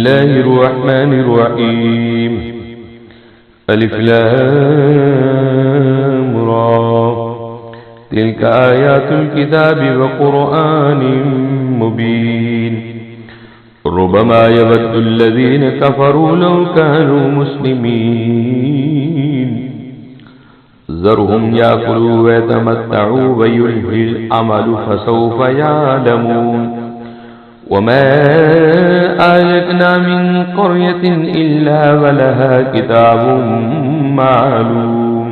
الله الرحمن الرحيم. ألف لام را. تلك آيات الكتاب وقرآن مبين. ربما يود الذين كفروا لو كانوا مسلمين. ذرهم يأكلوا ويتمتعوا ويلهي الأمل فسوف يعلمون. وما أهلكنا من قرية إلا ولها كتاب معلوم.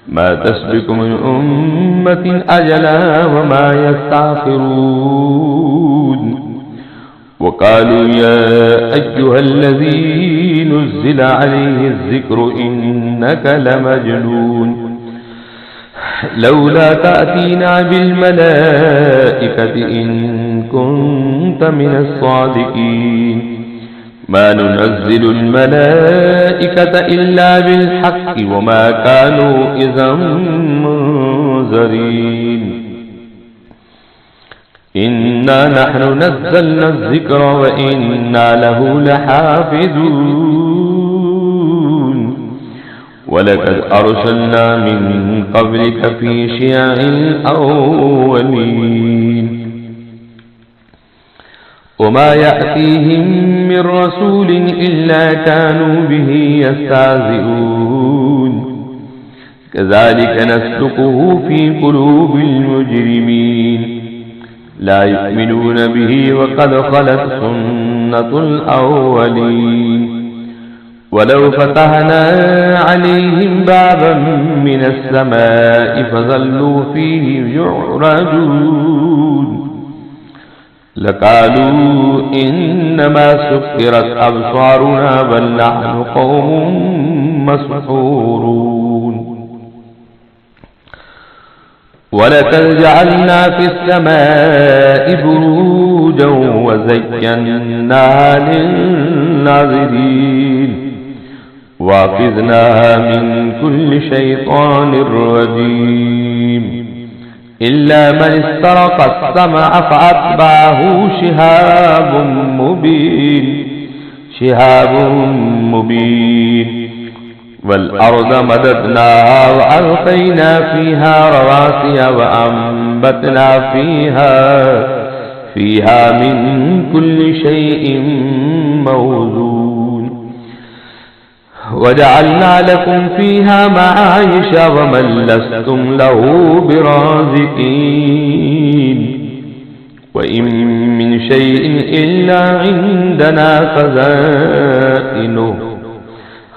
ما تسبق من أمة أجلا وما يستأخرون. وقالوا يا أيها الذي نزل عليه الذكر إنك لمجنون. لولا تأتينا بالملائكة إن كنت من الصادقين. ما ننزل الملائكة إلا بالحق وما كانوا إذا منذرين. إنا نحن نزلنا الذكر وإنا له لحافظون. ولقد أرسلنا من قبلك في شيع الأولين. وما يأتيهم من رسول إلا كانوا به يستهزئون. كذلك نسلكه في قلوب المجرمين. لا يؤمنون به وقد خلت سنة الأولين. ولو فتحنا عليهم بابا من السماء فظلوا فيه يعرجون لقالوا إنما سكرت أبصارنا بل نحن قوم مسحورون. ولقد جعلنا في السماء بروجا وزيناها للناظرين. وحفظناها من كل شيطان رجيم. إلا من استرق السمع فأتبعه شهاب مبين. والأرض مددناها وألقينا فيها رواسي وأنبتنا فيها من كل شيء موزون. وجعلنا لكم فيها معايش ومن لستم له برازقين. وإن من شيء إلا عندنا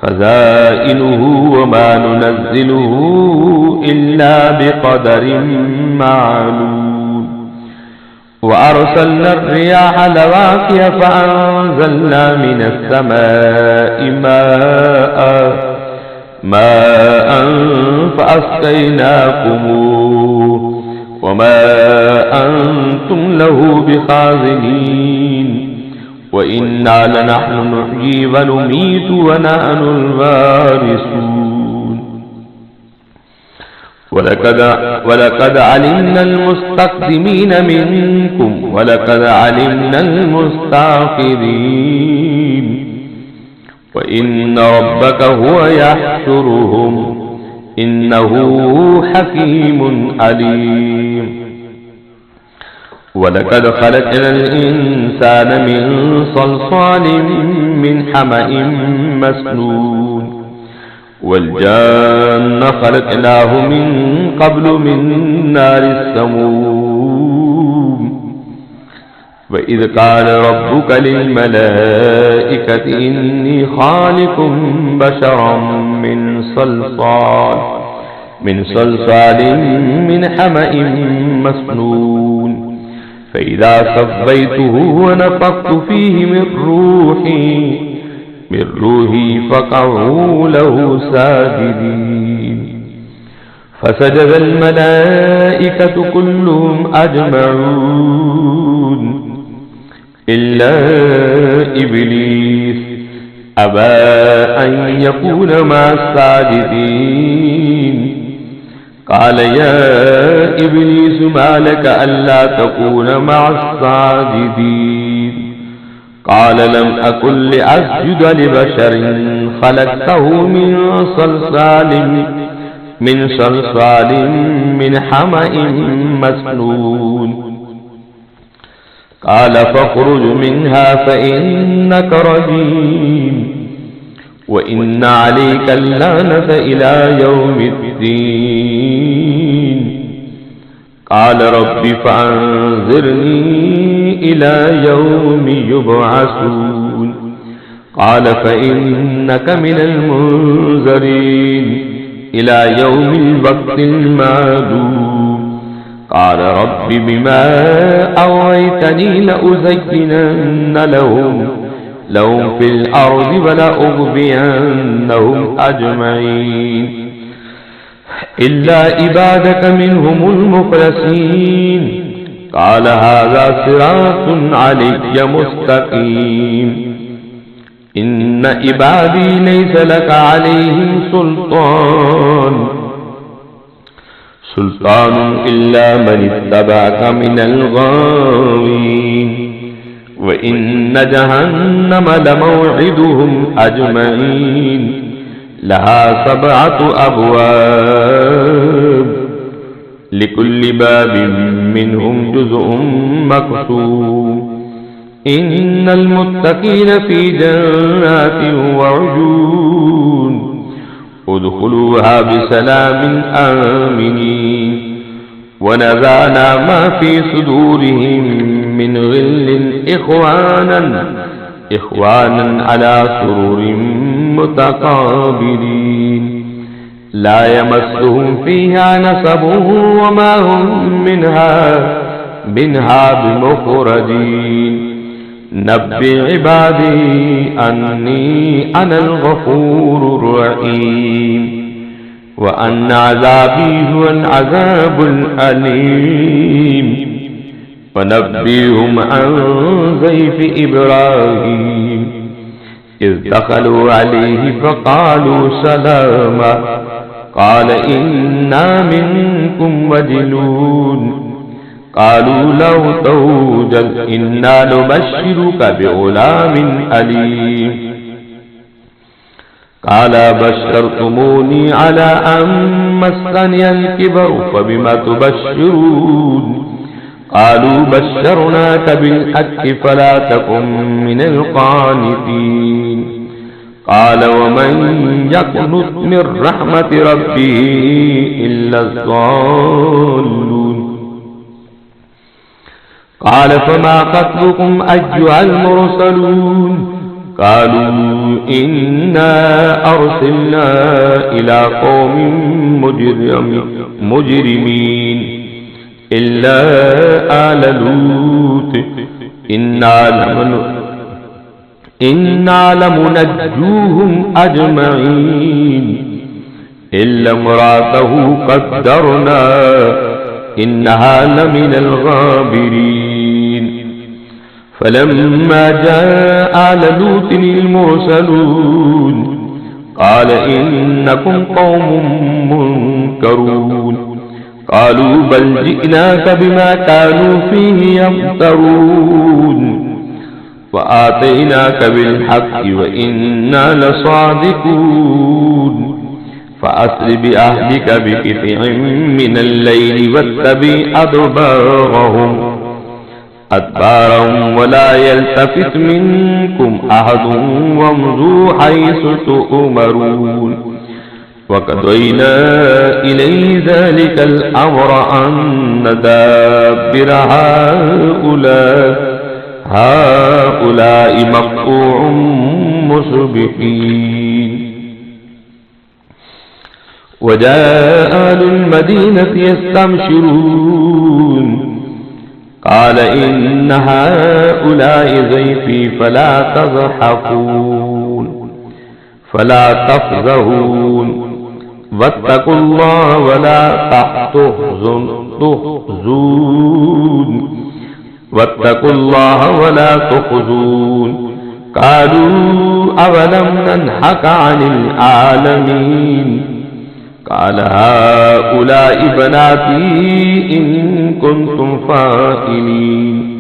خزائنه وما ننزله إلا بقدر معلوم. وأرسلنا الرياح لواقح فأنزلنا من السماء ماء فأسقيناكموه وما أنتم له بخازنين. وإنا لنحن نحيي ونميت ونحن الوارثون. ولقد علمنا المستقدمين منكم ولقد علمنا المستأخرين. وإن ربك هو يحشرهم إنه حكيم عليم. ولقد خلقنا الإنسان من صلصال من حمأ مسنون. والجان خلقناه من قبل من نار السموم. وإذ قال ربك للملائكة إني خالق بشرا من صلصال من حمأ مسنون. فإذا صفيته ونفخت فيه من روحي فقعوا له ساجدين. فسجد الملائكة كلهم أجمعون إلا إبليس أبى أن يكون مع الساجدين. قال يا إبليس ما لك ألا تكون مع الساجدين قال لم أكن لأسجد لبشر خلقته من صلصال من حمأ مسنون قال فاخرج منها فإنك رجيم وإن عليك اللعنة إلى يوم الدين قال رب فأنظرني إلى يوم يبعثون قال فإنك من المنذرين إلى يوم الوقت المعلوم قال رب بما أغويتني لأزينن لهم في الأرض ولأغوينهم أجمعين إلا عبادك منهم المخلصين قال هذا صراط علي مستقيم إن عبادي ليس لك عليهم سلطان إلا من اتبعك من الغاوين وإن جهنم لموعدهم أجمعين لها 7 أبواب لكل باب منهم جزء مقسوم إن المتقين في جنات وعيون ادخلوها بسلام آمنين ونزعنا ما في صدورهم من غل إخوانا على سرور متقابلين لا يمسهم فيها نصب وما هم منها بمخرجين نبئ عبادي أني أنا الغفور الرحيم وأن عذابي هو العذاب الأليم ونبئهم عن ضيف إبراهيم إذ دخلوا عليه فقالوا سلاما قال إنا منكم وجلون قالوا لو توجل إنا نبشرك بغلام أليم قال بشرتموني على أن مسني الكبر فبما تبشرون قالوا بشرناك بالحق فلا تكن من القانتين قال ومن يقنط من رحمة ربه إلا الضالون قال فما خطبكم أيها المرسلون قالوا إنا أرسلنا إلى قوم مجرمين إلا آل لوط إنا لمنجوهم أجمعين إلا امرأته قدرنا إنها لمن الغابرين فلما جاء آل لوط المرسلون قال إنكم قوم منكرون قالوا بل جئناك بما كانوا فيه يمترون وآتيناك بالحق وإنا لصادقون فأسر بأهلك بقطع من الليل واتبع أدبارهم ولا يلتفت منكم أحد وامضوا حيث تؤمرون وقضينا إليه ذلك الأمر أن دابر هؤلاء مقطوع مصبحين وجاء أهل المدينة يستبشرون قال إن هؤلاء ضيفي فلا تفزعون واتقوا الله ولا تخزون قالوا أولم ننهك عن العالمين قال هؤلاء بناتي إن كنتم فاعلين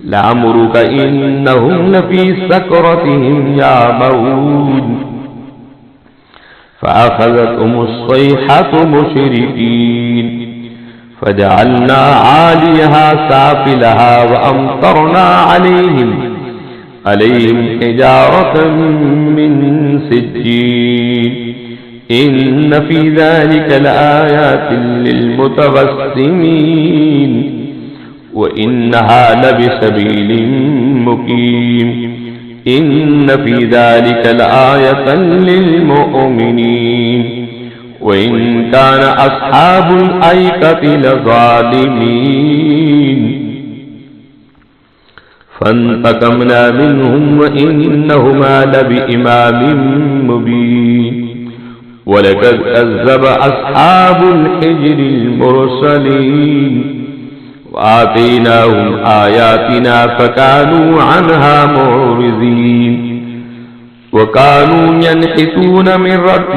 لعمرك إنهم لفي سكرتهم يعمهون فأخذتهم الصيحة مشركين فجعلنا عاليها سافلها وأمطرنا عليهم حجارة من سجيل إن في ذلك لآيات للمتوسمين وإنها لبسبيل مقيم إن في ذلك لآية للمؤمنين وإن كان أصحاب الأيكة لظالمين فانتقمنا منهم وإنهما لبإمام مبين ولقد كذب أصحاب الحجر المرسلين وآتيناهم آياتنا فكانوا عنها معرضين وكانوا ينحتون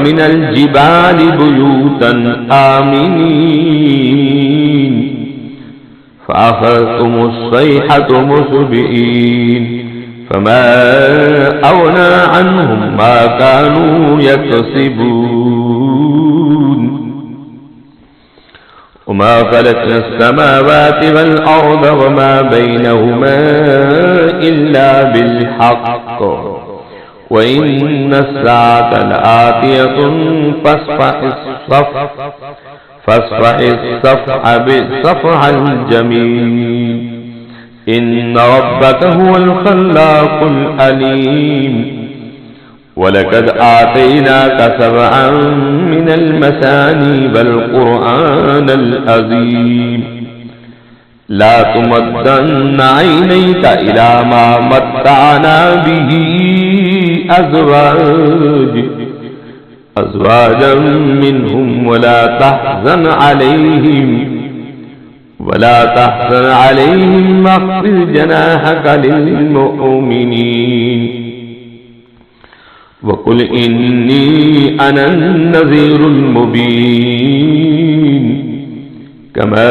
من الجبال بيوتا آمنين فأخذتهم الصيحة مصبحين فما أغنى عنهم ما كانوا يكسبون وما خلقنا السماوات والأرض وما بينهما إلا بالحق وإن الساعة لآتية فاصفح الصفح بالصفح الجميل إن ربك هو الخلاق الأليم ولقد آتيناك 7 من المثاني والقرآن العظيم لا تمدن عينيك إلى ما متعنا به أزواجا منهم ولا تحزن عليهم واخفض جناحك للمؤمنين وقل إني أنا النذير المبين كما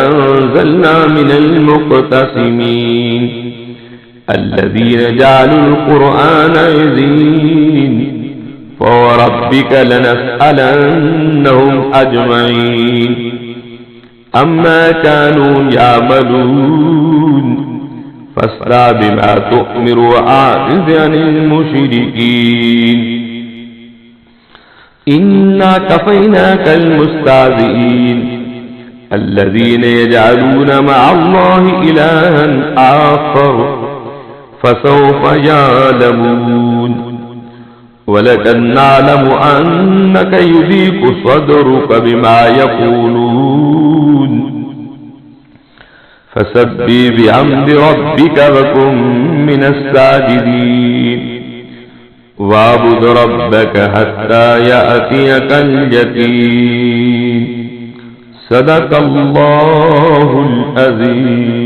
أنزلنا من المقتسمين الذين جعلوا القرآن عزين فوربك لنسألنهم أجمعين أما كانوا يعملون فاصدع بما تؤمر وأعرض عن المشركين إنا كفيناك المستهزئين الذين يجعلون مع الله إلها آخر فسوف يعلمون ولقد نعلم أنك يضيق صدرك بما يقولون فسبح بحمد ربك وكن من الساجدين واعبد ربك حتى يأتيك اليقين صدق الله العظيم.